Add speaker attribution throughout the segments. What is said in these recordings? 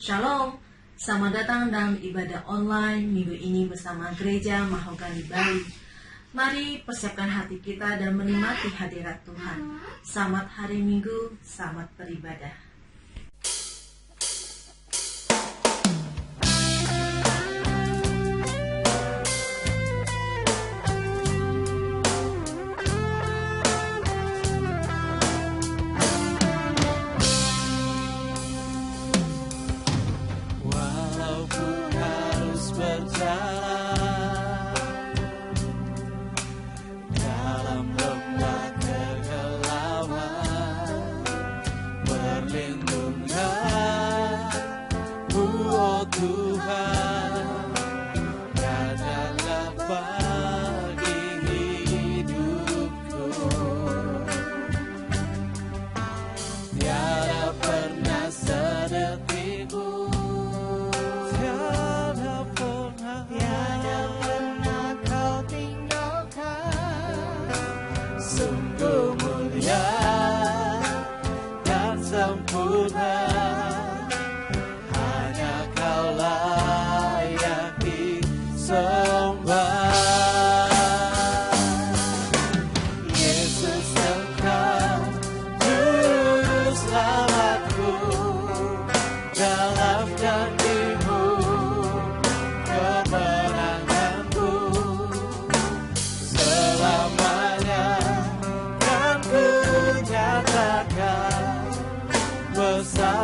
Speaker 1: Shalom, selamat datang dalam ibadah online minggu ini bersama Gereja Mahogany Bali. Mari persiapkan hati kita dan menikmati hadirat Tuhan. Selamat hari Minggu, selamat beribadah.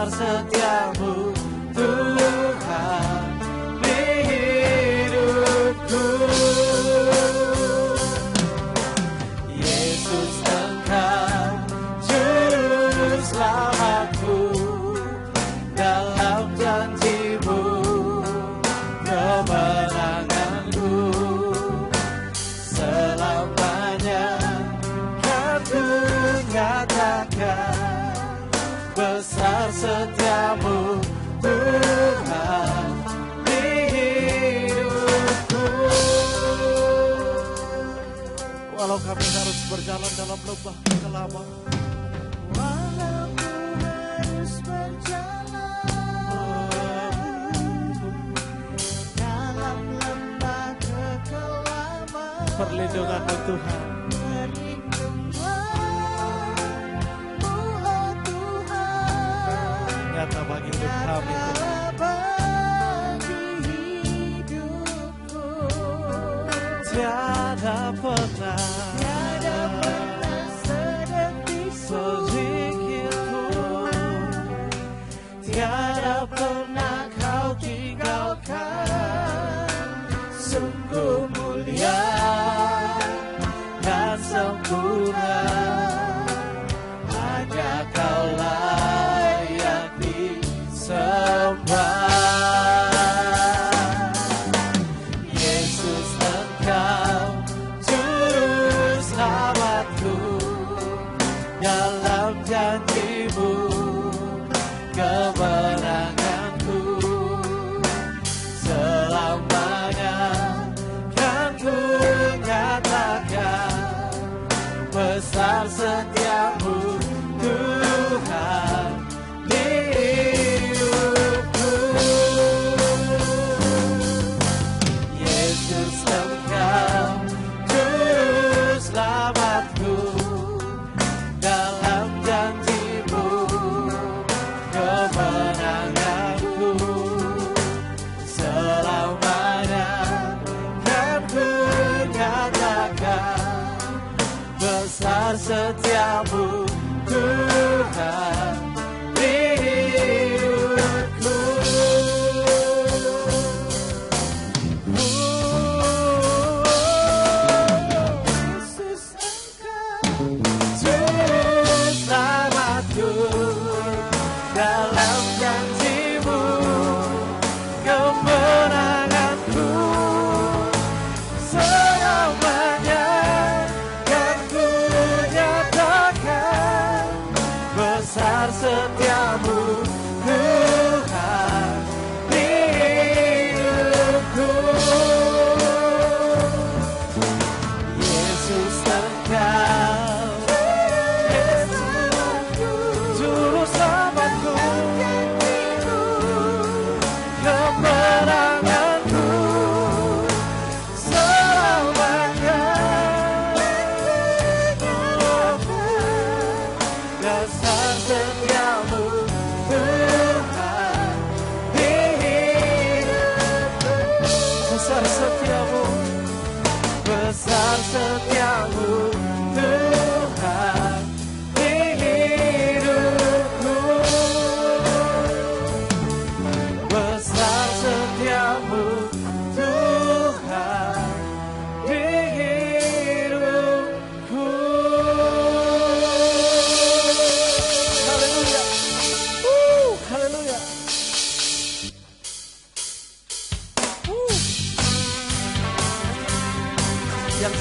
Speaker 2: Setiamu Tuhan di hidupku, Yesus Engkau Juru Selamatku, dalam janji-Mu kemenanganku, selamanya kan ku nyatakan besar setiamu Tuhan di hidupku. Walau kami harus berjalan dalam lembah kekelaman, walau ku harus berjalan dalam lembah kekelaman, perlindungan-Mu Tuhan. Nyata bagi hidup kami, tiada pernah sedetik sedikit pun, tiada pernah Kau tinggalkan. Sungguh mulia dan sempurna, hanya Kaulah sembah. Yesus Engkau Juru Selamatku, dalam janji-Mu kemenanganku, selamanya kan ku nyatakan besar setiamu Tuhan di hidupku. Yesus Engkau Juru Selamatku, dalam janji-Mu kemenanganku,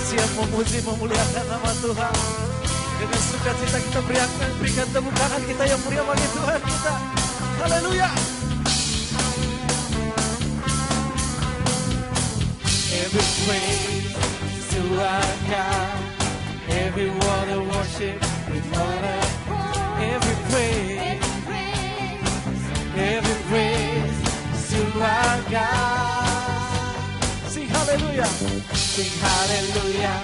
Speaker 2: siap memuji, memuliakan nama Tuhan. Dengan sukacita kita berikan tepuk tangan kita yang mulia bagi Tuhan kita. Haleluya. Every praise to our God, every word of worship with honor. Every praise to our God. Sing hallelujah, sing hallelujah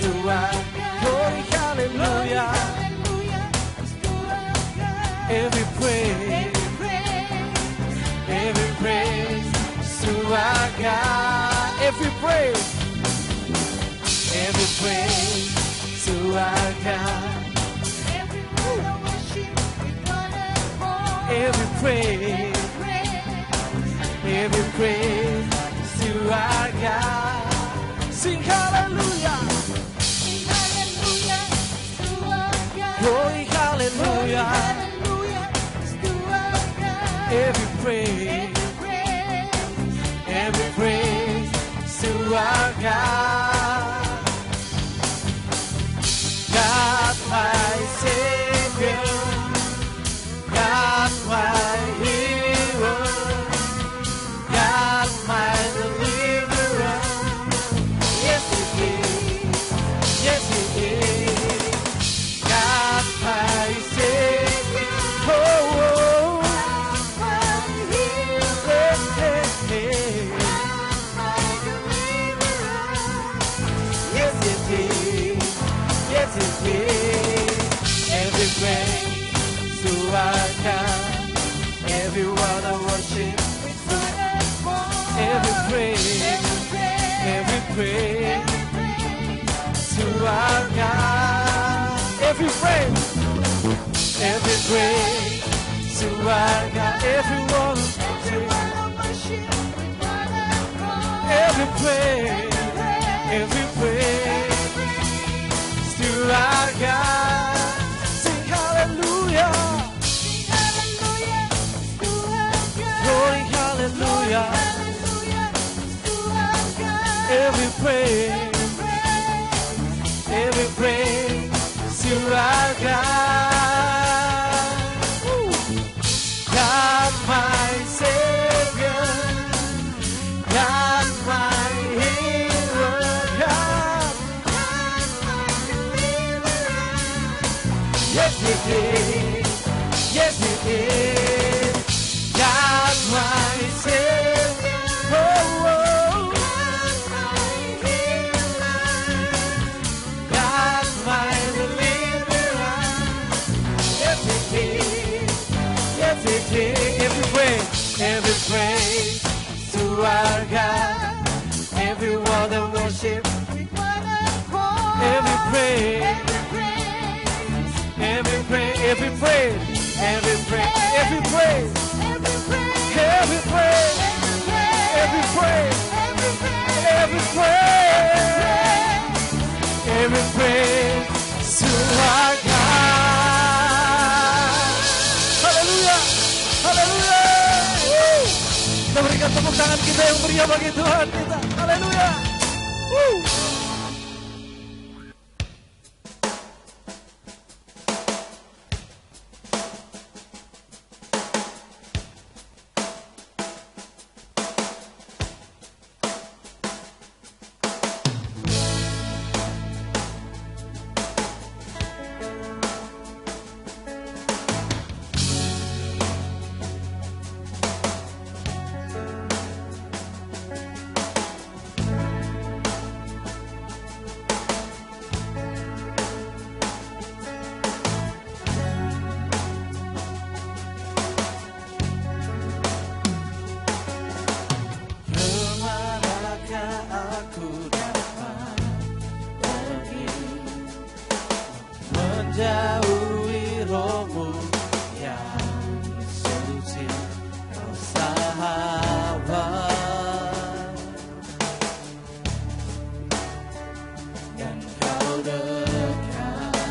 Speaker 2: to our glory, hallelujah. Every praise to our God. Every praise to our God. Every praise to our God. Sing hallelujah, glory, hallelujah. Every praise to our God. God my Savior, God my hero, God my deliverer. Yes He is, yes He is. God my Savior, oh, God my hero, yes He is, yes He is. Every praise to our God, every word of worship, every praise to our God, every praise to our God, every word of worship, every praise to our God. Sing hallelujah, glory, hallelujah. Every praise to our God. Woo. God my Savior, God my hero, God my deliverer. Yes He is, yes He is. God my Savior, oh, God my healer, God my deliverer. Yes He is, yes He is. Every praise to our God, every word of worship, every praise to our God. Haleluya, haleluya. Kita berikan tepuk tangan kita yang meriah bagi Tuhan kita. Haleluya. Jauhi rohmu yang suci, kau sahabat, dan kau dekat.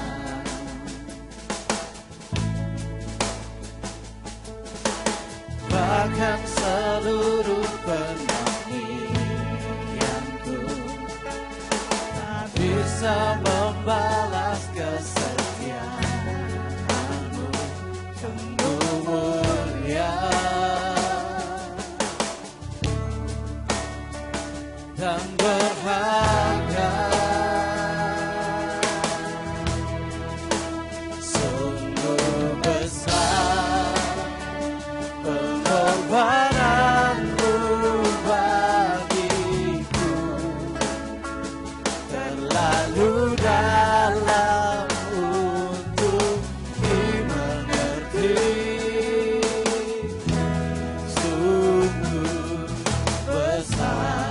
Speaker 2: Bahkan seluruh penantianku tak bisa membalas kesetiaan-Mu, sungguh mulia dan berharga. Sungguh besar pengorbananmu bagiku, terlalu dalam untuk dimengerti. Sungguh besar,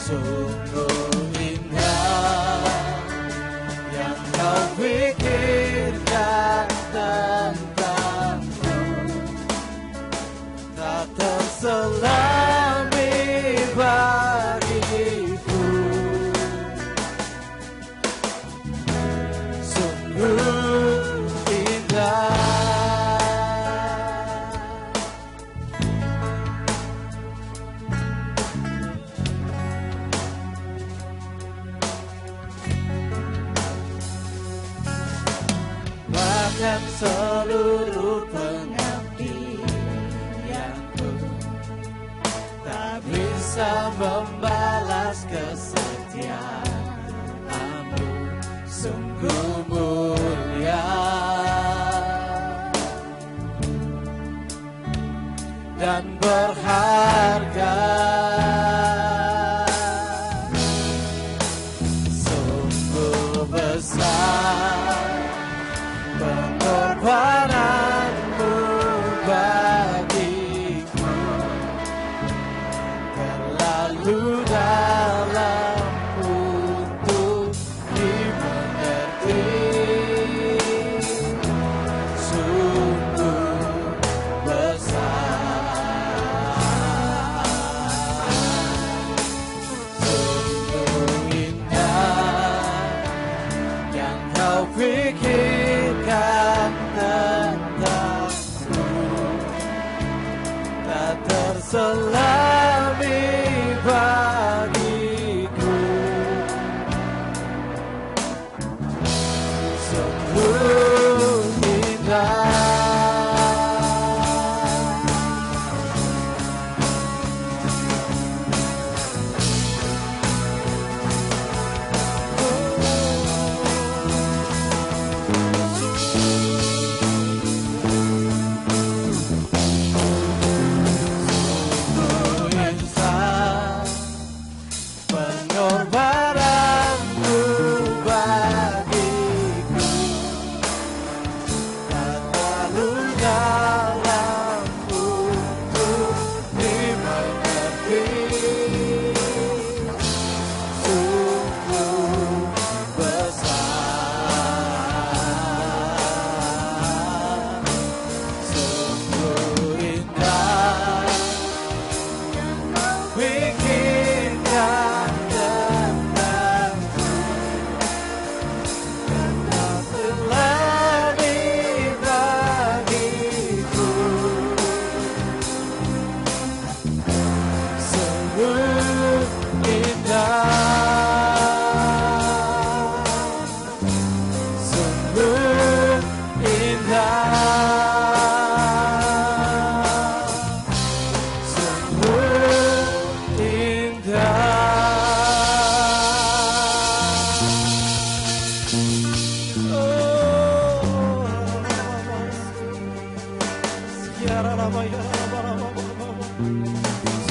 Speaker 2: sungguh indah yang Kau pikirkan tentangku, tak terselami bagiku. Sungguh indah. Bahkan seluruh pengabdianku tak bisa membalas kesetiaan-Mu, sungguh mulia dan berharga. Sungguh besar pengorbananmu bagiku, terlalu dalam untuk dimengerti. Sungguh besar, sungguh indah yang Kau pikirkan tentangku, tak terselami bagiku. Sungguh indah. Pengorbananmu bagiku, terlalu dalam untuk dimengerti. Sungguh besar, sungguh indah, pikirkan tentangku, tak terlebih bagiku. Sungguh indah, sungguh indah, sungguh indah.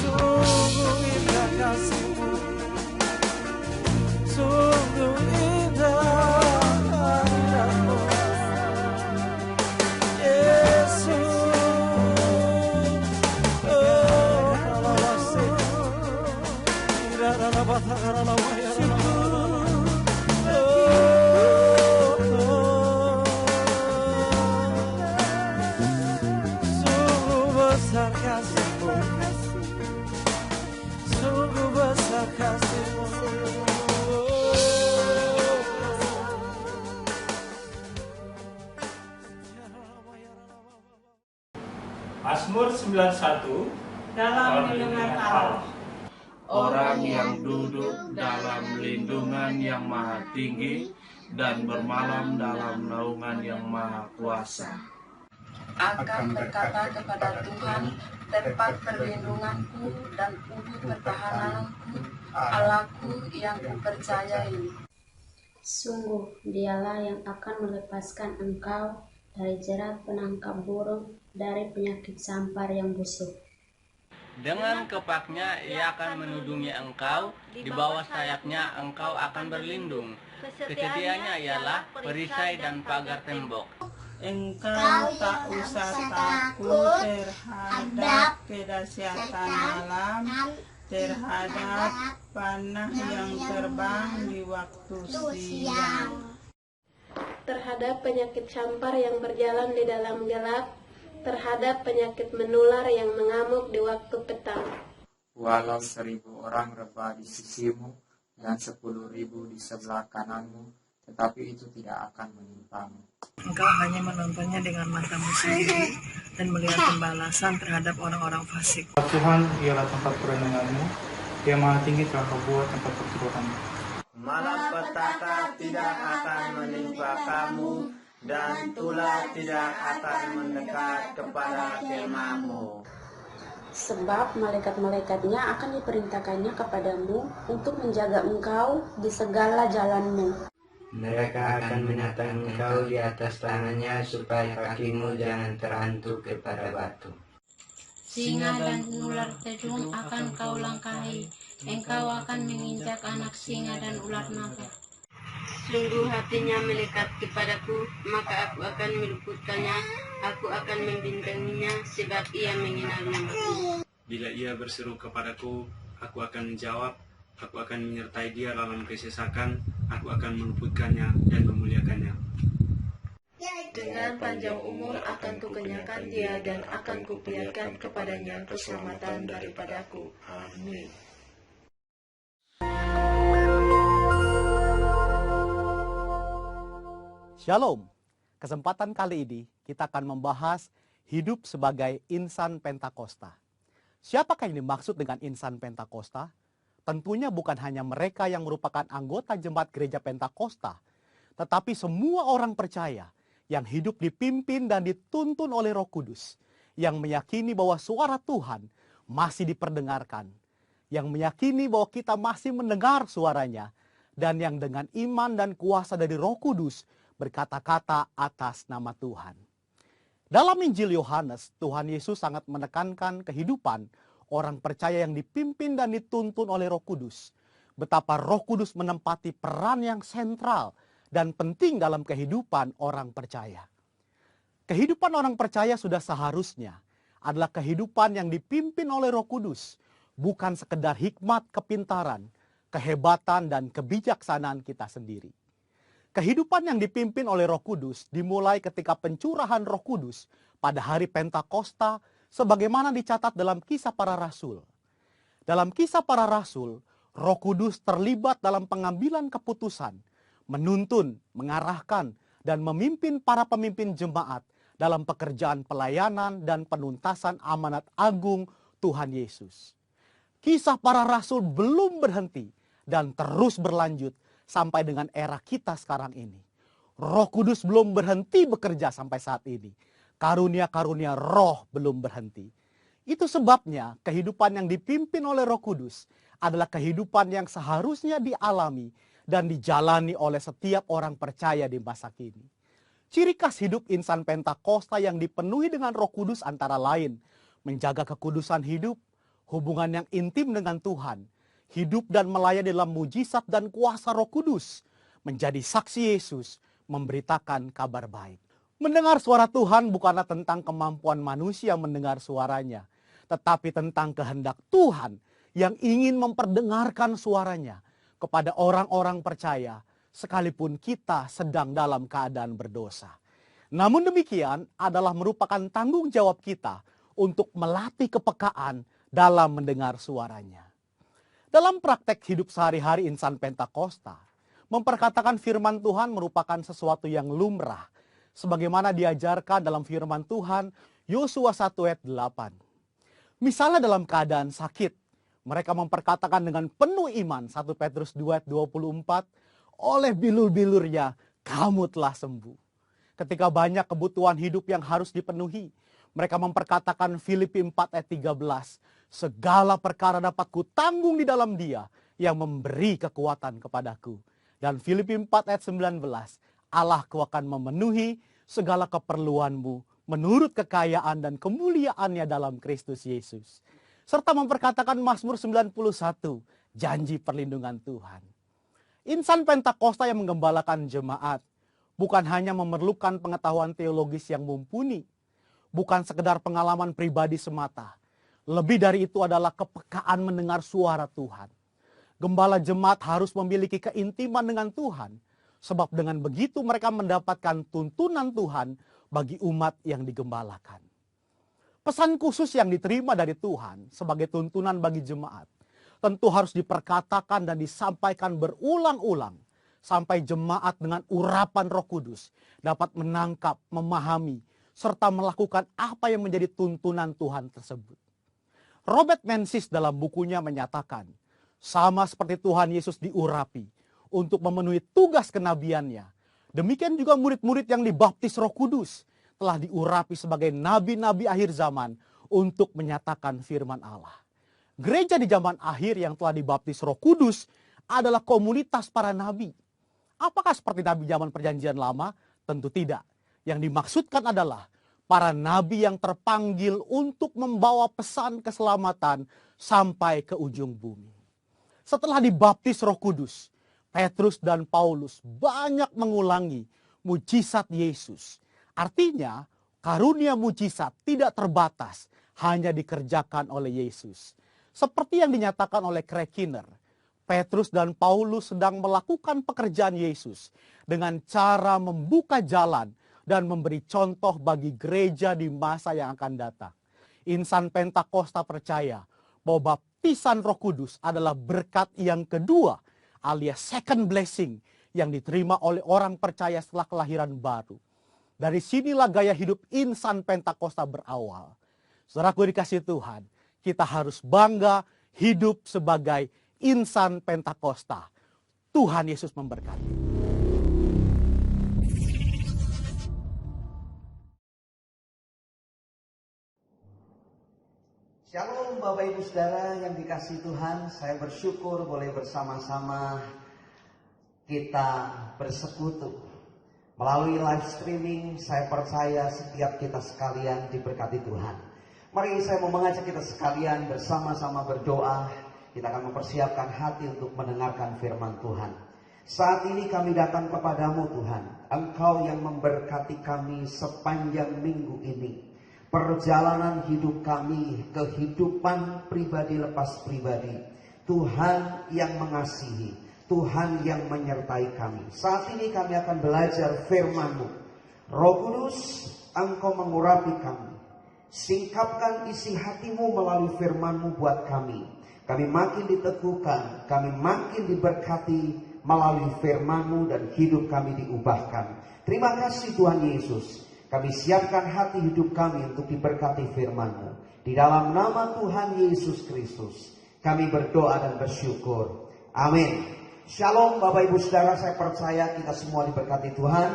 Speaker 2: Sungguh indah kasih-Mu, sungguh indah Yesus. Sungguh besar kasih-Mu, sungguh besar kasih-Mu.
Speaker 3: Mazmur 91
Speaker 4: dalam lindungan Allah.
Speaker 3: orang yang duduk dalam lindungan yang maha tinggi dan bermalam dalam naungan yang maha kuasa.
Speaker 4: Akan berkata kepada Tuhan, tempat perlindunganku dan ujung pertahananku, Allahku yang kupercayai.
Speaker 5: Sungguh, dialah yang akan melepaskan engkau dari jerat penangkap burung, dari penyakit sampar yang busuk.
Speaker 6: Dengan kepaknya ia akan menudungi engkau, di bawah sayapnya engkau akan berlindung. Kesetiaannya ialah perisai dan pagar tembok.
Speaker 7: Engkau tak usah takut terhadap kedahsyatan malam, terhadap panah yang terbang di waktu siang,
Speaker 5: Terhadap penyakit sampar yang berjalan di dalam gelap, terhadap penyakit menular yang mengamuk di waktu petang.
Speaker 8: Walau 1.000 orang rebah di sisimu dan 10.000 di sebelah kananmu, tetapi itu tidak akan menimpamu.
Speaker 9: Engkau hanya menontonnya dengan matamu sendiri dan melihat pembalasan terhadap orang-orang fasik.
Speaker 10: Tuhan ialah tempat perlindunganmu, Dia Maha Tinggi telah membuat tempat pertiduranmu.
Speaker 11: Malapetaka tidak akan menimpa kamu, dan tulah tidak akan mendekat kepada kemahmu.
Speaker 5: Sebab malaikat-malaikatnya akan diperintahkannya kepadamu untuk menjaga engkau di segala jalanmu.
Speaker 12: Mereka akan menatang engkau di atas tangannya supaya kakimu jangan terhantuk kepada batu.
Speaker 13: Singa dan ular tedung akan kau langkahi, engkau akan menginjak anak singa dan ular naga.
Speaker 5: Sungguh hatinya melekat kepadaku, maka aku akan meluputkannya, aku akan membintanginya, sebab ia mengenalimu.
Speaker 14: Bila ia berseru kepadaku, aku akan menjawab, aku akan menyertai dia dalam kesesakan, aku akan meluputkannya dan memuliakannya.
Speaker 1: Dengan panjang umur akan kukenyangkan dia dan akan kuperlihatkan kepadanya keselamatan daripadaku. Amin.
Speaker 2: Shalom. Kesempatan kali ini kita akan membahas hidup sebagai insan Pentakosta. Siapakah yang dimaksud dengan insan Pentakosta? Tentunya bukan hanya mereka yang merupakan anggota jemaat gereja Pentakosta, tetapi semua orang percaya yang hidup dipimpin dan dituntun oleh Roh Kudus, yang meyakini bahwa suara Tuhan masih diperdengarkan, yang meyakini bahwa kita masih mendengar suaranya, dan yang dengan iman dan kuasa dari Roh Kudus berkata-kata atas nama Tuhan. Dalam Injil Yohanes, Tuhan Yesus sangat menekankan kehidupan orang percaya yang dipimpin dan dituntun oleh Roh Kudus. Betapa Roh Kudus menempati peran yang sentral dan penting dalam kehidupan orang percaya. Kehidupan orang percaya sudah seharusnya adalah kehidupan yang dipimpin oleh Roh Kudus, bukan sekedar hikmat, kepintaran, kehebatan, dan kebijaksanaan kita sendiri. Kehidupan yang dipimpin oleh Roh Kudus dimulai ketika pencurahan Roh Kudus pada hari Pentakosta, sebagaimana dicatat dalam Kisah Para Rasul. Dalam Kisah Para Rasul, Roh Kudus terlibat dalam pengambilan keputusan, menuntun, mengarahkan, dan memimpin para pemimpin jemaat dalam pekerjaan pelayanan dan penuntasan amanat agung Tuhan Yesus. Kisah Para Rasul belum berhenti dan terus berlanjut sampai dengan era kita sekarang ini. Roh Kudus belum berhenti bekerja sampai saat ini. Karunia-karunia roh belum berhenti. Itu sebabnya kehidupan yang dipimpin oleh Roh Kudus adalah kehidupan yang seharusnya dialami dan dijalani oleh setiap orang percaya di masa kini. Ciri khas hidup insan Pentakosta yang dipenuhi dengan Roh Kudus antara lain menjaga kekudusan hidup, hubungan yang intim dengan Tuhan, hidup dan melayani dalam mujizat dan kuasa Roh Kudus, menjadi saksi Yesus, memberitakan kabar baik. Mendengar suara Tuhan bukanlah tentang kemampuan manusia mendengar suaranya, tetapi tentang kehendak Tuhan yang ingin memperdengarkan suaranya kepada orang-orang percaya, sekalipun kita sedang dalam keadaan berdosa. Namun demikian adalah merupakan tanggung jawab kita untuk melatih kepekaan dalam mendengar suaranya. Dalam praktek hidup sehari-hari insan Pentakosta, memperkatakan firman Tuhan merupakan sesuatu yang lumrah, sebagaimana diajarkan dalam firman Tuhan Yosua 1 ayat 8. Misalnya dalam keadaan sakit, Mereka memperkatakan dengan penuh iman, 1 Petrus 2 ayat 24, oleh bilur-bilurnya kamu telah sembuh. Ketika banyak kebutuhan hidup yang harus dipenuhi, mereka memperkatakan Filipi 4 ayat 13, segala perkara dapat kutanggung di dalam Dia yang memberi kekuatan kepadaku. Dan Filipi 4 ayat 19, Allahku akan memenuhi segala keperluanmu menurut kekayaan dan kemuliaannya dalam Kristus Yesus. Serta memperkatakan Mazmur 91, janji perlindungan Tuhan. Insan Pentakosta yang menggembalakan jemaat bukan hanya memerlukan pengetahuan teologis yang mumpuni, bukan sekedar pengalaman pribadi semata. Lebih dari itu adalah kepekaan mendengar suara Tuhan. Gembala jemaat harus memiliki keintiman dengan Tuhan, sebab dengan begitu mereka mendapatkan tuntunan Tuhan bagi umat yang digembalakan. Pesan khusus yang diterima dari Tuhan sebagai tuntunan bagi jemaat tentu harus diperkatakan dan disampaikan berulang-ulang sampai jemaat dengan urapan Roh Kudus dapat menangkap, memahami, serta melakukan apa yang menjadi tuntunan Tuhan tersebut. Robert Menzies dalam bukunya menyatakan, sama seperti Tuhan Yesus diurapi untuk memenuhi tugas kenabiannya, demikian juga murid-murid yang dibaptis Roh Kudus telah diurapi sebagai nabi-nabi akhir zaman untuk menyatakan firman Allah. Gereja di zaman akhir yang telah dibaptis Roh Kudus adalah komunitas para nabi. Apakah seperti nabi zaman Perjanjian Lama? Tentu tidak. Yang dimaksudkan adalah para nabi yang terpanggil untuk membawa pesan keselamatan sampai ke ujung bumi. Setelah dibaptis Roh Kudus, Petrus dan Paulus banyak mengulangi mujizat Yesus. Artinya, karunia mujizat tidak terbatas, hanya dikerjakan oleh Yesus. Seperti yang dinyatakan oleh Craig Keener, Petrus dan Paulus sedang melakukan pekerjaan Yesus dengan cara membuka jalan dan memberi contoh bagi gereja di masa yang akan datang. Insan Pentakosta percaya bahwa baptisan Roh Kudus adalah berkat yang kedua alias second blessing yang diterima oleh orang percaya setelah kelahiran baru. Dari sinilah gaya hidup insan Pentakosta berawal. Saudaraku dikasih Tuhan, kita harus bangga hidup sebagai insan Pentakosta. Tuhan Yesus memberkati.
Speaker 15: Shalom Bapak Ibu Saudara yang dikasih Tuhan, saya bersyukur boleh bersama-sama kita bersekutu. Melalui live streaming, saya percaya setiap kita sekalian diberkati Tuhan. Mari saya mau mengajak kita sekalian bersama-sama berdoa. Kita akan mempersiapkan hati untuk mendengarkan firman Tuhan. Saat ini kami datang kepadamu Tuhan. Engkau yang memberkati kami sepanjang minggu ini. Perjalanan hidup kami, kehidupan pribadi lepas pribadi. Tuhan yang mengasihi, Tuhan yang menyertai kami. Saat ini kami akan belajar firman-Mu. Roh Kudus, Engkau mengurapi kami. Singkapkan isi hati-Mu melalui firman-Mu buat kami. Kami makin diteguhkan, kami makin diberkati melalui firman-Mu dan hidup kami diubahkan. Terima kasih Tuhan Yesus. Kami siapkan hati hidup kami untuk diberkati firman-Mu. Di dalam nama Tuhan Yesus Kristus, kami berdoa dan bersyukur. Amin. Shalom Bapak Ibu Saudara, saya percaya kita semua diberkati Tuhan.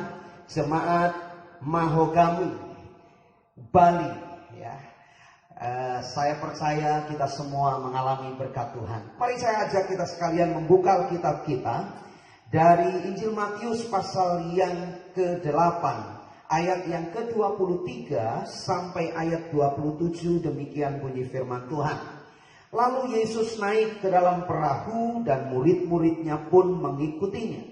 Speaker 15: Jemaat Mahogami Bali, ya. Saya percaya kita semua mengalami berkat Tuhan. Mari saya ajak kita sekalian membuka Alkitab kita dari Injil Matius pasal yang ke-8, ayat yang ke-23 sampai ayat 27. Demikian bunyi firman Tuhan. Lalu Yesus naik ke dalam perahu dan murid-muridnya pun mengikutinya.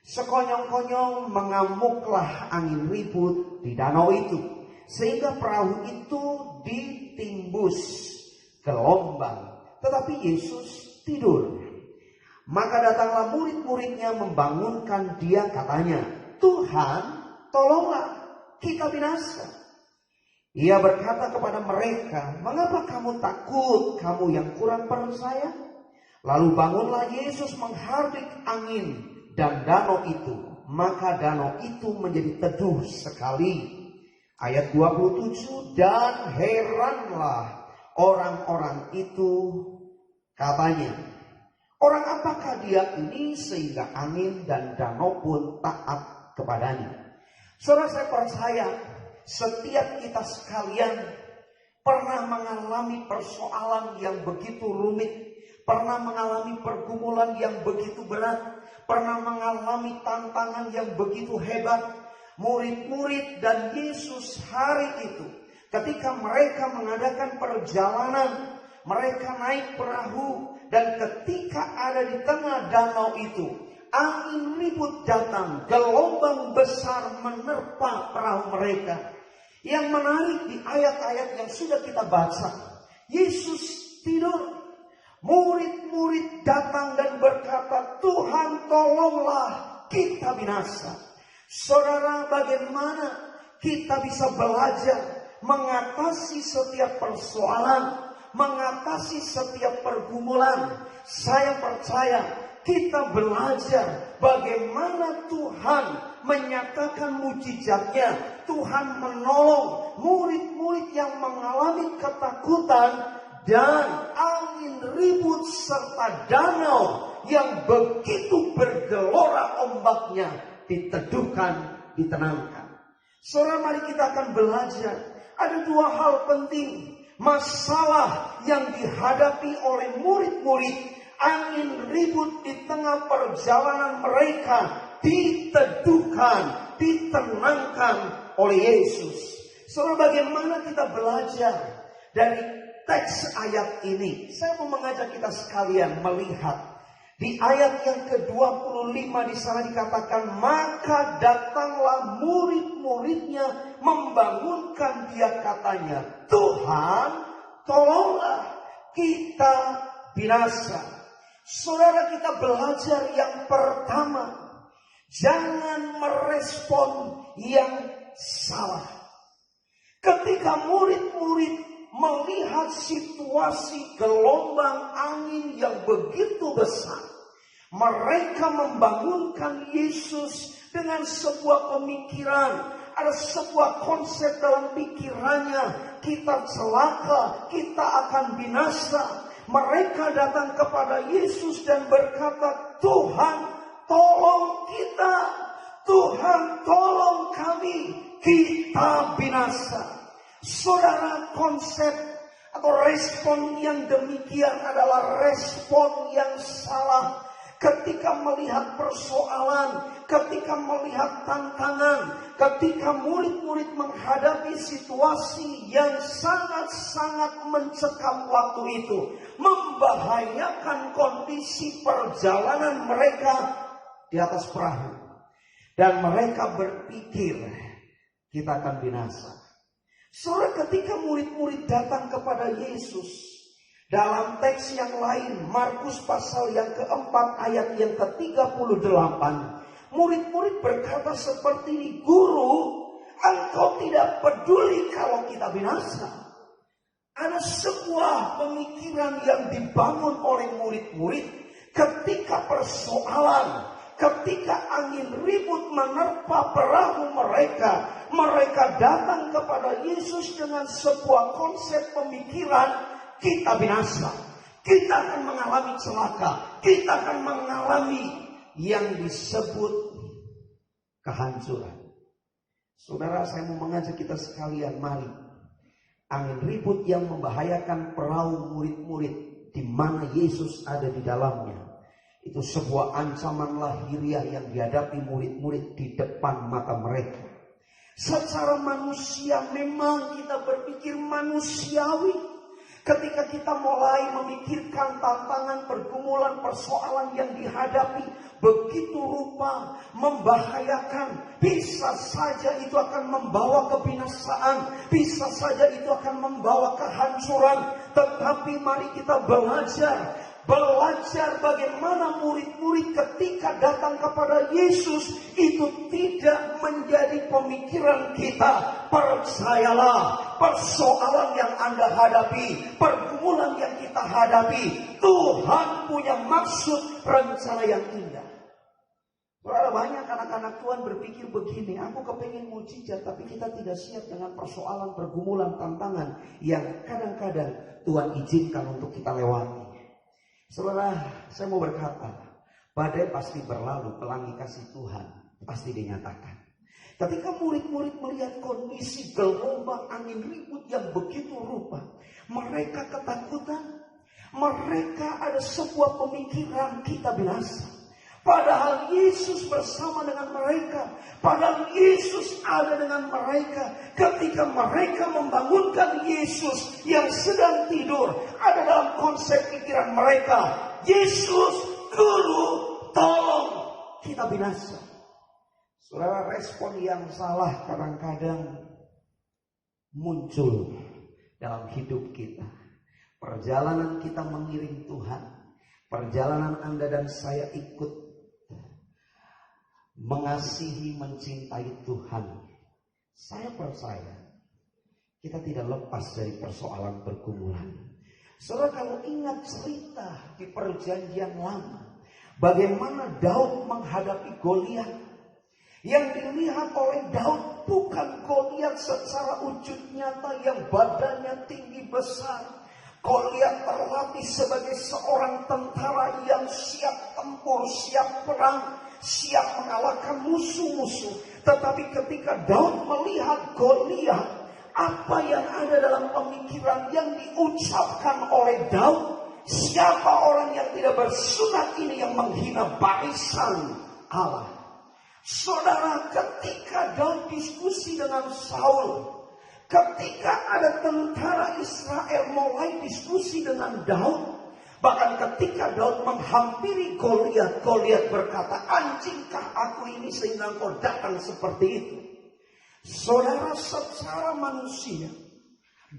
Speaker 15: Sekonyong-konyong mengamuklah angin ribut di danau itu, sehingga perahu itu ditimbus gelombang. Tetapi Yesus tidur. Maka datanglah murid-muridnya membangunkan dia, katanya, Tuhan, tolonglah, kita binasa. Ia berkata kepada mereka, mengapa kamu takut, kamu yang kurang percaya? Lalu bangunlah Yesus menghardik angin dan danau itu. Maka danau itu menjadi teduh sekali. Ayat 27, dan heranlah orang-orang itu Katanya, orang apakah dia ini sehingga angin dan danau pun taat kepadanya? Saudara, saya percaya setiap kita sekalian pernah mengalami persoalan yang begitu rumit, pernah mengalami pergumulan yang begitu berat, pernah mengalami tantangan yang begitu hebat. Murid-murid dan Yesus hari itu, ketika mereka mengadakan perjalanan, mereka naik perahu, dan ketika ada di tengah danau itu, angin ribut datang, gelombang besar menerpa perahu mereka. Yang menarik di ayat-ayat yang sudah kita baca, Yesus tidur. Murid-murid datang dan berkata, Tuhan tolonglah, kita binasa. Saudara, bagaimana kita bisa belajar mengatasi setiap persoalan, mengatasi setiap pergumulan? Saya percaya kita belajar bagaimana Tuhan menyatakan mujizatnya. Tuhan menolong murid-murid yang mengalami ketakutan dan angin ribut serta danau yang begitu bergelora ombaknya diteduhkan, ditenangkan. Saudara, mari kita akan belajar. Ada dua hal penting. Masalah yang dihadapi oleh murid-murid, angin ribut di tengah perjalanan mereka diteduhkan, ditenangkan oleh Yesus. Saudara, bagaimana kita belajar dari teks ayat ini? Saya mau mengajak kita sekalian melihat di ayat yang ke-25 di sana dikatakan, maka datanglah murid-muridnya membangunkan dia, katanya, Tuhan tolonglah, kita binasa. Saudara, kita belajar yang pertama, jangan merespon yang salah. Ketika murid-murid melihat situasi gelombang angin yang begitu besar, mereka membangunkan Yesus dengan sebuah pemikiran. Ada sebuah konsep dalam pikirannya, kita celaka, kita akan binasa. Mereka datang kepada Yesus dan berkata, Tuhan tolong kita, Tuhan tolong kami, kita binasa. Saudara, konsep atau respon yang demikian adalah respon yang salah. Ketika melihat persoalan, ketika melihat tantangan, ketika murid-murid menghadapi situasi yang sangat-sangat mencekam waktu itu, membahayakan kondisi perjalanan mereka di atas perahu, dan mereka berpikir kita akan binasa. Saudara, ketika murid-murid datang kepada Yesus, dalam teks yang lain, Markus pasal yang keempat ayat yang ke-38, murid-murid berkata seperti ini, Guru, engkau tidak peduli kalau kita binasa. Ada sebuah pemikiran yang dibangun oleh murid-murid ketika persoalan, ketika angin ribut menerpa perahu mereka, mereka datang kepada Yesus dengan sebuah konsep pemikiran, kita binasa, kita akan mengalami celaka, kita akan mengalami yang disebut kehancuran. Saudara, saya mau mengajak kita sekalian, mari. Angin ribut yang membahayakan perahu murid-murid di mana Yesus ada di dalamnya, itu sebuah ancaman lahiriah yang dihadapi murid-murid di depan mata mereka. Secara manusia memang kita berpikir manusiawi. Ketika kita mulai memikirkan tantangan, pergumulan, persoalan yang dihadapi begitu rupa membahayakan, bisa saja itu akan membawa kebinasaan, bisa saja itu akan membawa kehancuran. Tetapi mari kita belajar bagaimana murid-murid ketika datang kepada Yesus itu tidak menjadi pemikiran kita. Percayalah, persoalan yang Anda hadapi, pergumulan yang kita hadapi, Tuhan punya maksud rencana yang indah. Banyak anak-anak Tuhan berpikir begini, aku kepengen mujizat, tapi kita tidak siap dengan persoalan, pergumulan, tantangan yang kadang-kadang Tuhan izinkan untuk kita lewati. Saudara, saya mau berkata, badai pasti berlalu, pelangi kasih Tuhan pasti dinyatakan. Ketika murid-murid melihat kondisi gelombang angin ribut yang begitu rupa, mereka ketakutan. Mereka ada sebuah pemikiran kita binasa. Padahal Yesus bersama dengan mereka. Padahal Yesus ada dengan mereka. Ketika mereka membangunkan Yesus yang sedang tidur, ada dalam konsep pikiran mereka, Yesus, Guru, tolong kita binasa. Saudara, respon yang salah kadang-kadang muncul dalam hidup kita. Perjalanan kita mengiring Tuhan, perjalanan Anda dan saya ikut mengasihi, mencintai Tuhan. Saya percaya kita tidak lepas dari persoalan pergumulan. Saudara, kalau ingat cerita di Perjanjian Lama, bagaimana Daud menghadapi Goliat. Yang dilihat oleh Daud bukan Goliat secara wujud nyata yang badannya tinggi besar. Goliat terlatih sebagai seorang tentara yang siap tempur, siap perang, siap mengalahkan musuh-musuh. Tetapi ketika Daud melihat Goliat, apa yang ada dalam pemikiran yang diucapkan oleh Daud? Siapa orang yang tidak bersunat ini yang menghina barisan Allah? Saudara, ketika Daud diskusi dengan Saul, ketika ada tentara Israel mulai diskusi dengan Daud, bahkan ketika Daud menghampiri Goliat, Goliat berkata, anjingkah aku ini sehingga engkau datang seperti itu? Saudara, secara manusia,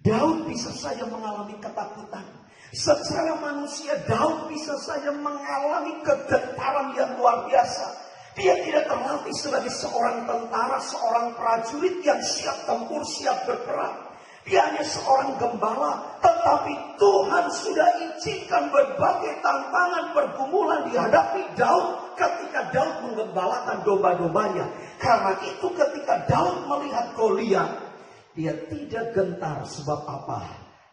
Speaker 15: Daud bisa saja mengalami ketakutan. Secara manusia, Daud bisa saja mengalami kegetaran yang luar biasa. Dia tidak terlatih sebagai seorang tentara, seorang prajurit yang siap tempur, siap berperang. Dia hanya seorang gembala. Tetapi Tuhan sudah izinkan berbagai tantangan pergumulan dihadapi Daud ketika Daud menggembalakan domba-dombanya. Karena itu ketika Daud melihat Goliat, dia tidak gentar. Sebab apa?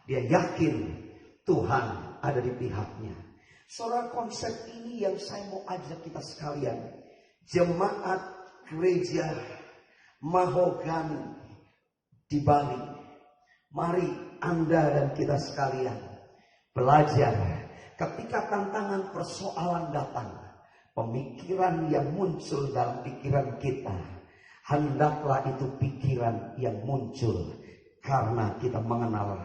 Speaker 15: Dia yakin Tuhan ada di pihaknya. Saudara, konsep ini yang saya mau ajak kita sekalian. Jemaat gereja Mahogani di Bali, mari Anda dan kita sekalian belajar. Ketika tantangan persoalan datang, pemikiran yang muncul dalam pikiran kita, hendaklah itu pikiran yang muncul karena kita mengenal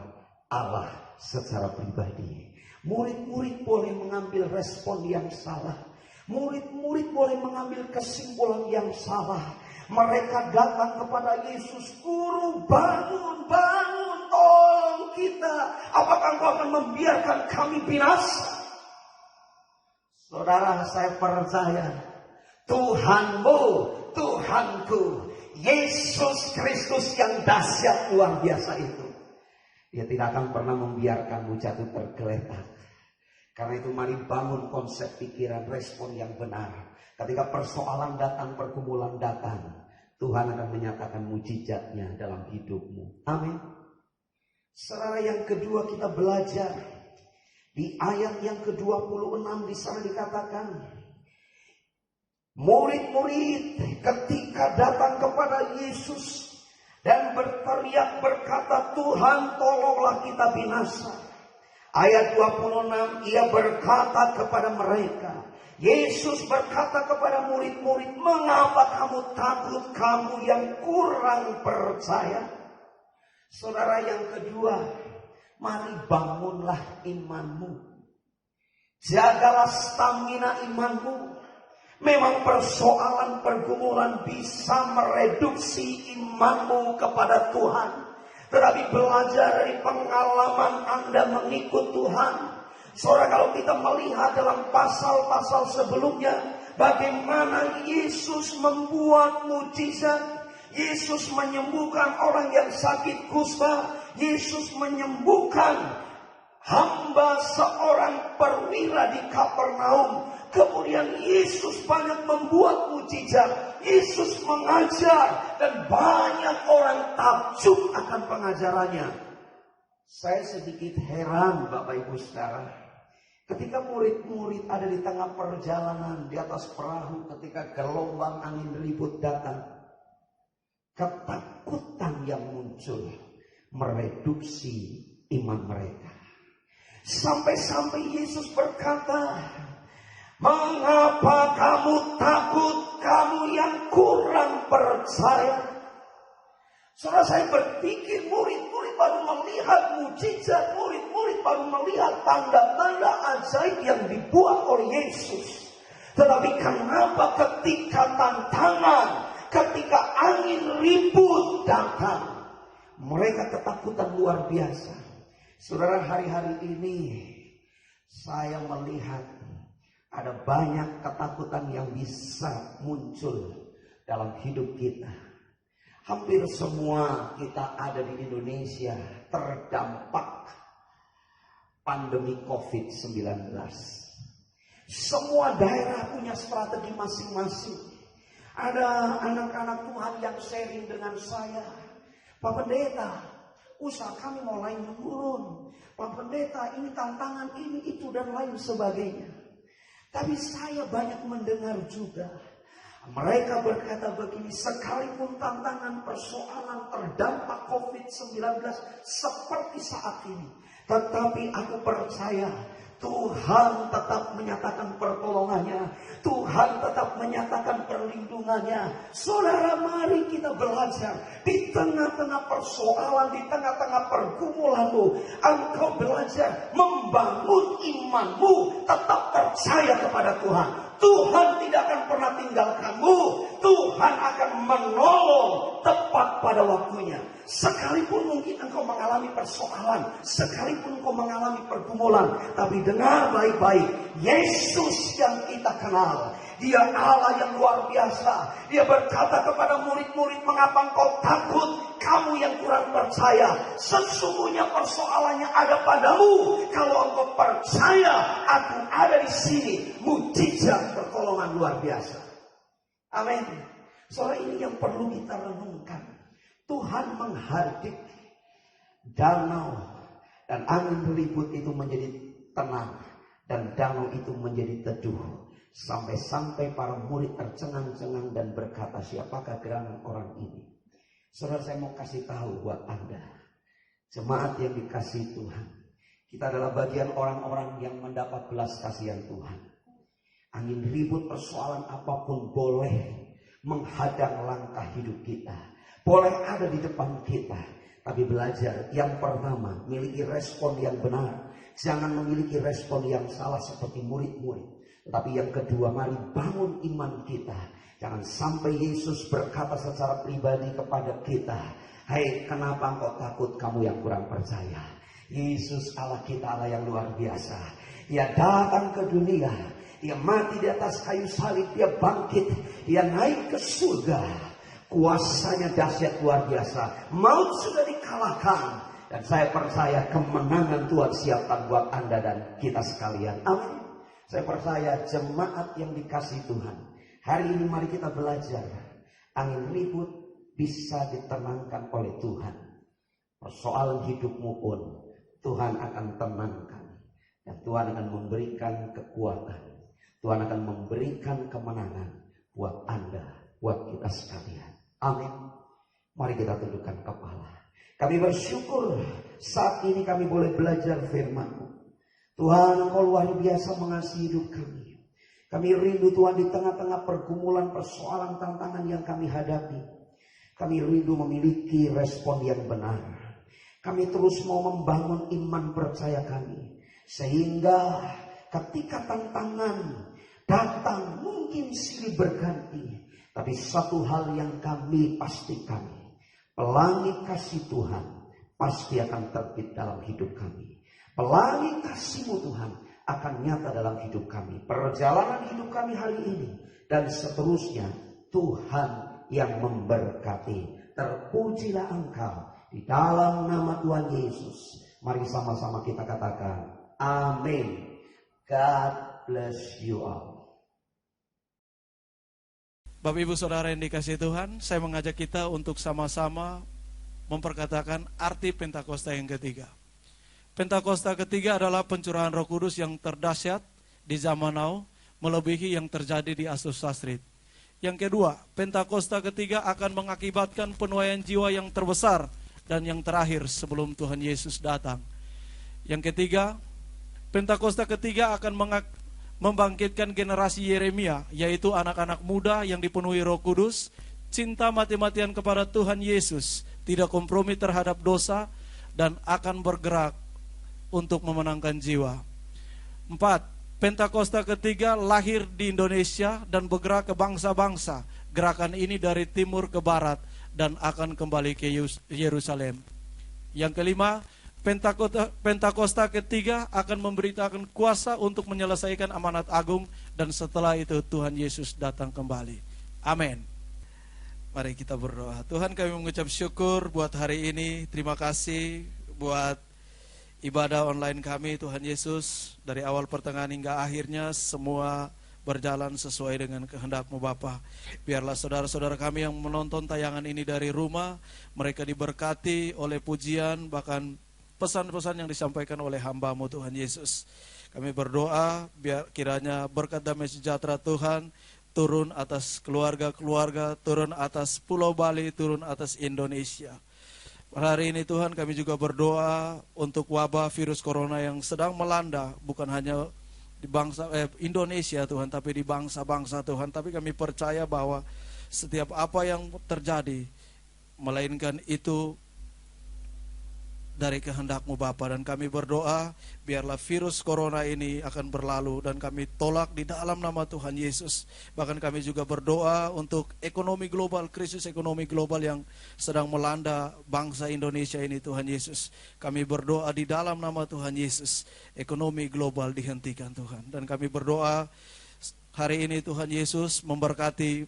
Speaker 15: Allah secara pribadi. Murid-murid boleh mengambil respon yang salah. Murid-murid boleh mengambil kesimpulan yang salah. Mereka datang kepada Yesus, Guru, bangun, bangun, tolong kita. Apakah engkau akan membiarkan kami binasa? Saudara, saya percaya Tuhanmu, Tuhanku, Yesus Kristus yang dahsyat luar biasa itu, Dia tidak akan pernah membiarkanmu jatuh tergeletak. Karena itu mari bangun konsep pikiran, respon yang benar. Ketika persoalan datang, pergumulan datang, Tuhan akan menyatakan mujizatnya dalam hidupmu. Amin. Saudara, yang kedua kita belajar. Di ayat yang ke-26 di sana dikatakan, murid-murid ketika datang kepada Yesus dan berteriak berkata, Tuhan tolonglah kita binasa. Ayat 26, ia berkata kepada mereka, Yesus berkata kepada murid-murid, mengapa kamu takut, kamu yang kurang percaya? Saudara, yang kedua, mari bangunlah imanmu. Jagalah stamina imanmu. Memang persoalan pergumulan bisa mereduksi imanmu kepada Tuhan. Tetapi belajar dari pengalaman Anda mengikut Tuhan. Saudara, kalau kita melihat dalam pasal-pasal sebelumnya, bagaimana Yesus membuat mujizat. Yesus menyembuhkan orang yang sakit kusta. Yesus menyembuhkan hamba seorang perwira di Kapernaum. Kemudian Yesus banyak membuat mujizat. Yesus mengajar dan banyak orang takjub akan pengajarannya. Saya sedikit heran Bapak Ibu Saudara, Ketika murid-murid ada di tengah perjalanan di atas perahu, ketika gelombang angin ribut datang, ketakutan yang muncul mereduksi iman mereka. Sampai-sampai Yesus berkata, "Mengapa kamu takut, kamu yang kurang percaya?" Saudara, saya berpikir murid-murid baru melihat mujizat, murid-murid baru melihat tanda-tanda ajaib yang dibuat oleh Yesus. Tetapi kenapa ketika tantangan, ketika angin ribut datang, mereka ketakutan luar biasa. Saudara, hari-hari ini saya melihat ada banyak ketakutan yang bisa muncul dalam hidup kita. Hampir semua kita ada di Indonesia terdampak pandemi COVID-19. Semua daerah punya strategi masing-masing. Ada anak-anak Tuhan yang sharing dengan saya, "Pak Pendeta, usaha kami mulai menurun. Pak Pendeta, ini tantangan ini, itu, dan lain sebagainya." Tapi saya banyak mendengar juga mereka berkata begini, sekalipun tantangan persoalan terdampak COVID-19 seperti saat ini, tetapi aku percaya Tuhan tetap menyatakan pertolongannya. Tuhan tetap menyatakan perlindungannya. Saudara, mari kita belajar. Di tengah-tengah persoalan, di tengah-tengah pergumulanmu, engkau belajar membangun imanmu. Tetap percaya kepada Tuhan. Tuhan tidak akan pernah tinggalkanmu. Tuhan akan menolong tepat pada waktunya. Sekalipun mungkin engkau mengalami persoalan, sekalipun engkau mengalami pergumulan, tapi dengar baik-baik, Yesus yang kita kenal, Dia Allah yang luar biasa. Dia berkata kepada murid-murid, "Mengapa engkau takut, kamu yang kurang percaya? Sesungguhnya persoalannya ada padamu. Kalau engkau percaya, aku ada di sini." Mujizat pertolongan luar biasa. Amin. Soal ini yang perlu kita renungkan. Tuhan menghardik danau dan angin ribut itu menjadi tenang, dan danau itu menjadi teduh. Sampai-sampai para murid tercengang-cengang dan berkata, "Siapakah gerangan orang ini?" Saudara, saya mau kasih tahu buat Anda, jemaat yang dikasihi Tuhan, kita adalah bagian orang-orang yang mendapat belas kasihan Tuhan. Angin ribut persoalan apapun boleh menghadang langkah hidup kita, boleh ada di depan kita, tapi belajar yang pertama, miliki respon yang benar. Jangan memiliki respon yang salah seperti murid-murid. Tapi yang kedua, mari bangun iman kita. Jangan sampai Yesus berkata secara pribadi kepada kita, "Hei, kenapa engkau takut, kamu yang kurang percaya?" Yesus Allah kita, Allah yang luar biasa. Dia datang ke dunia, Dia mati di atas kayu salib, Dia bangkit, Dia naik ke surga. Kuasanya dahsyat luar biasa. Maut sudah dikalahkan. Dan saya percaya kemenangan Tuhan siapkan buat Anda dan kita sekalian. Amin. Saya percaya jemaat yang dikasihi Tuhan, hari ini mari kita belajar. Angin ribut bisa ditenangkan oleh Tuhan. Persoalan hidupmu pun Tuhan akan tenangkan. Dan Tuhan akan memberikan kekuatan. Tuhan akan memberikan kemenangan buat Anda, buat kita sekalian. Amin. Mari kita tundukkan kepala. Kami bersyukur saat ini kami boleh belajar firman-Mu. Tuhan, Engkau luar biasa mengasihi hidup kami. Kami rindu Tuhan di tengah-tengah pergumulan, persoalan, tantangan yang kami hadapi. Kami rindu memiliki respon yang benar. Kami terus mau membangun iman percaya kami. Sehingga ketika tantangan datang mungkin silih berganti. Tapi satu hal yang kami pastikan, pelangi kasih Tuhan pasti akan terbit dalam hidup kami. Pelangi kasih-Mu Tuhan akan nyata dalam hidup kami. Perjalanan hidup kami hari ini dan seterusnya, Tuhan yang memberkati. Terpujilah Engkau di dalam nama Tuhan Yesus. Mari sama-sama kita katakan amin. God bless you all.
Speaker 16: Bapak Ibu Saudara yang dikasihi Tuhan, saya mengajak kita untuk sama-sama memperkatakan arti Pentakosta yang ketiga. Pentakosta ketiga adalah pencurahan Roh Kudus yang terdahsyat di zaman now, melebihi yang terjadi di Azusa Street. Yang kedua, Pentakosta ketiga akan mengakibatkan penuaian jiwa yang terbesar dan yang terakhir sebelum Tuhan Yesus datang. Yang ketiga, Pentakosta ketiga akan membangkitkan generasi Yeremia, yaitu anak-anak muda yang dipenuhi Roh Kudus, cinta mati-matian kepada Tuhan Yesus, tidak kompromi terhadap dosa, dan akan bergerak untuk memenangkan jiwa. 4. Pentakosta ketiga lahir di Indonesia dan bergerak ke bangsa-bangsa. Gerakan ini dari timur ke barat dan akan kembali ke Yerusalem. Yang kelima, Pentakosta ketiga akan memberitakan kuasa untuk menyelesaikan amanat agung, dan setelah itu Tuhan Yesus datang kembali. Amin. Mari kita berdoa. Tuhan, kami mengucap syukur buat hari ini. Terima kasih buat ibadah online kami, Tuhan Yesus. Dari awal pertengahan hingga akhirnya semua berjalan sesuai dengan kehendak-Mu Bapa. Biarlah saudara-saudara kami yang menonton tayangan ini dari rumah, mereka diberkati oleh pujian, bahkan pesan-pesan yang disampaikan oleh hamba-Mu Tuhan Yesus. Kami berdoa biar kiranya berkat damai sejahtera Tuhan turun atas keluarga-keluarga, turun atas Pulau Bali, turun atas Indonesia. Hari ini Tuhan, kami juga berdoa untuk wabah virus corona yang sedang melanda, bukan hanya di bangsa Indonesia Tuhan, tapi di bangsa-bangsa Tuhan. Tapi kami percaya bahwa setiap apa yang terjadi, melainkan itu dari kehendak-Mu Bapa, dan kami berdoa biarlah virus corona ini akan berlalu dan kami tolak di dalam nama Tuhan Yesus. Bahkan kami juga berdoa untuk ekonomi global, krisis ekonomi global yang sedang melanda bangsa Indonesia ini Tuhan Yesus. Kami berdoa di dalam nama Tuhan Yesus, ekonomi global dihentikan Tuhan. Dan kami berdoa hari ini Tuhan Yesus memberkati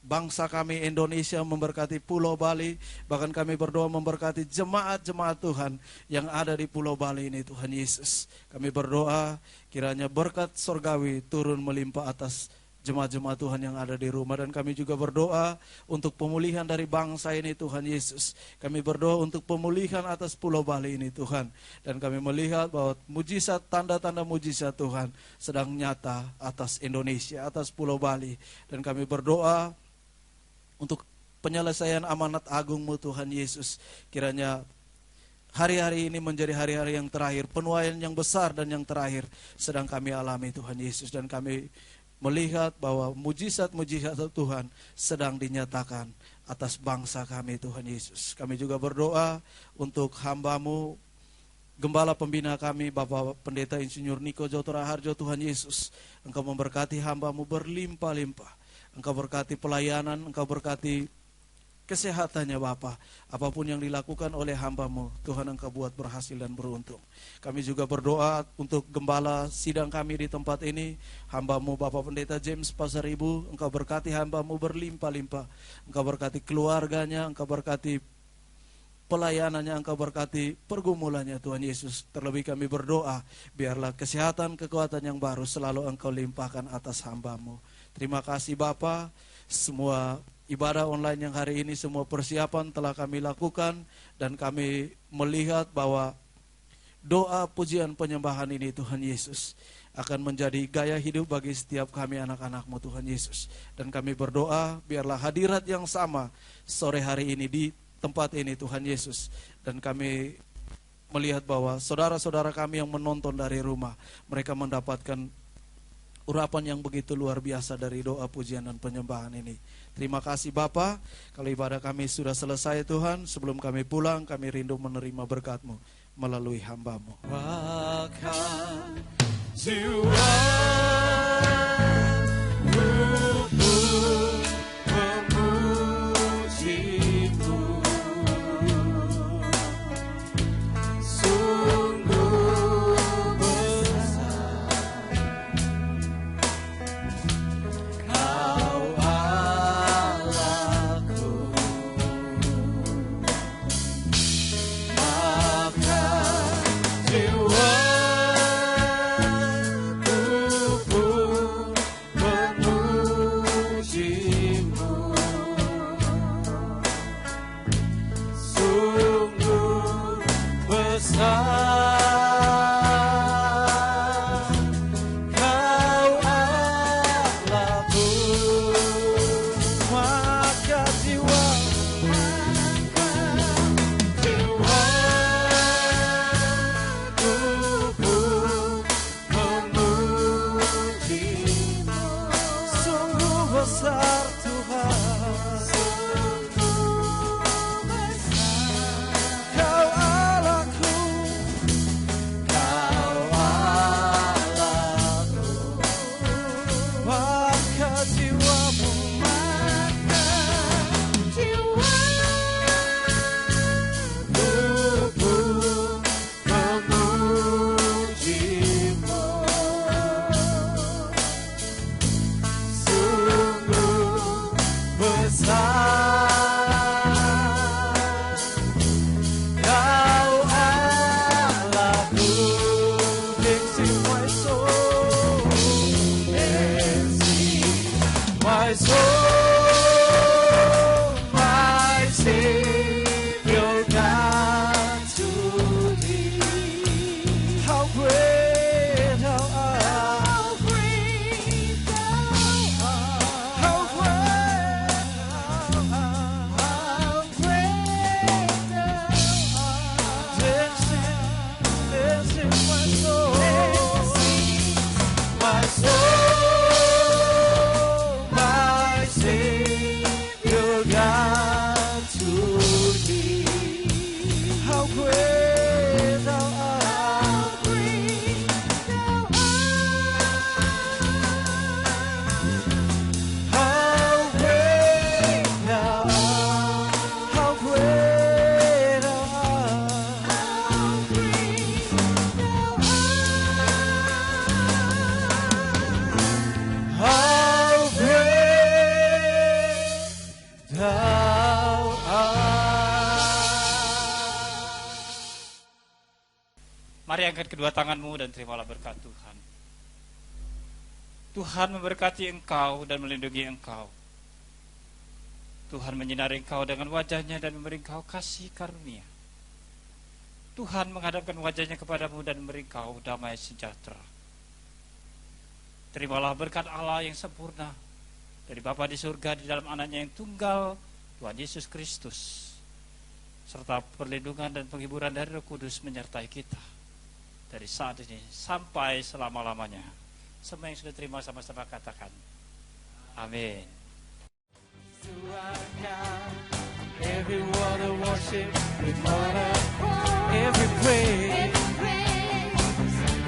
Speaker 16: bangsa kami Indonesia, memberkati Pulau Bali, bahkan kami berdoa memberkati jemaat-jemaat Tuhan yang ada di Pulau Bali ini Tuhan Yesus. Kami berdoa kiranya berkat surgawi turun melimpah atas jemaat-jemaat Tuhan yang ada di rumah. Dan kami juga berdoa untuk pemulihan dari bangsa ini Tuhan Yesus. Kami berdoa untuk pemulihan atas Pulau Bali ini Tuhan. Dan kami melihat bahwa mujizat, tanda-tanda mujizat Tuhan sedang nyata atas Indonesia, atas Pulau Bali. Dan kami berdoa untuk penyelesaian amanat agung-Mu Tuhan Yesus. Kiranya hari-hari ini menjadi hari-hari yang terakhir, penuaian yang besar dan yang terakhir sedang kami alami Tuhan Yesus. Dan kami melihat bahwa mujizat-mujizat Tuhan sedang dinyatakan atas bangsa kami Tuhan Yesus. Kami juga berdoa untuk hamba-Mu, Gembala pembina kami, Bapak Pendeta Insinyur Niko Joto Raharjo Tuhan Yesus. Engkau memberkati hamba-Mu berlimpah-limpah. Engkau berkati pelayanan, Engkau berkati kesehatannya Bapa. Apapun yang dilakukan oleh hamba-Mu, Tuhan Engkau buat berhasil dan beruntung. Kami juga berdoa untuk gembala sidang kami di tempat ini, hamba-Mu Bapak Pendeta James Pasaribu. Engkau berkati hamba-Mu berlimpah-limpah. Engkau berkati keluarganya, Engkau berkati pelayanannya, Engkau berkati pergumulannya Tuhan Yesus. Terlebih kami berdoa, biarlah kesehatan, kekuatan yang baru selalu Engkau limpahkan atas hamba-Mu. Terima kasih Bapa, semua ibadah online yang hari ini, semua persiapan telah kami lakukan, dan kami melihat bahwa doa, pujian, penyembahan ini Tuhan Yesus akan menjadi gaya hidup bagi setiap kami anak-anak-Mu Tuhan Yesus. Dan kami berdoa biarlah hadirat yang sama sore hari ini di tempat ini Tuhan Yesus. Dan kami melihat bahwa saudara-saudara kami yang menonton dari rumah, mereka mendapatkan urapan yang begitu luar biasa dari doa, pujian, dan penyembahan ini. Terima kasih Bapa, kalau ibadah kami sudah selesai Tuhan, sebelum kami pulang, kami rindu menerima berkat-Mu melalui hamba-Mu. Besar my Savior God, to thee. How great thou art. How great thou art. This is my soul. My soul, my Savior God, to thee. How great thou art. How great thou art. How great thou How great thou
Speaker 17: Mari angkat kedua tanganmu dan terimalah berkat Tuhan. Tuhan memberkati engkau dan melindungi engkau. Tuhan menyinari engkau dengan wajahnya dan memberi engkau kasih karunia. Tuhan menghadapkan wajahnya kepadamu dan memberi engkau damai sejahtera. Terimalah berkat Allah yang sempurna dari Bapa di surga di dalam anaknya yang tunggal, Tuhan Yesus Kristus, serta perlindungan dan penghiburan dari Roh Kudus menyertai kita dari saat ini sampai selama-lamanya. Semua yang sudah terima sama-sama katakan amin.
Speaker 16: Every word of worship, every praise,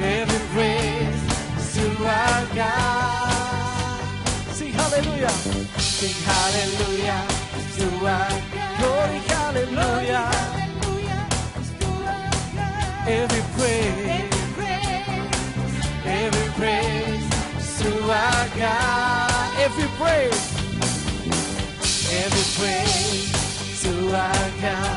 Speaker 16: every praise to our God. Sing hallelujah, sing hallelujah to our glory, hallelujah. Every praise to our God. Every praise to our God.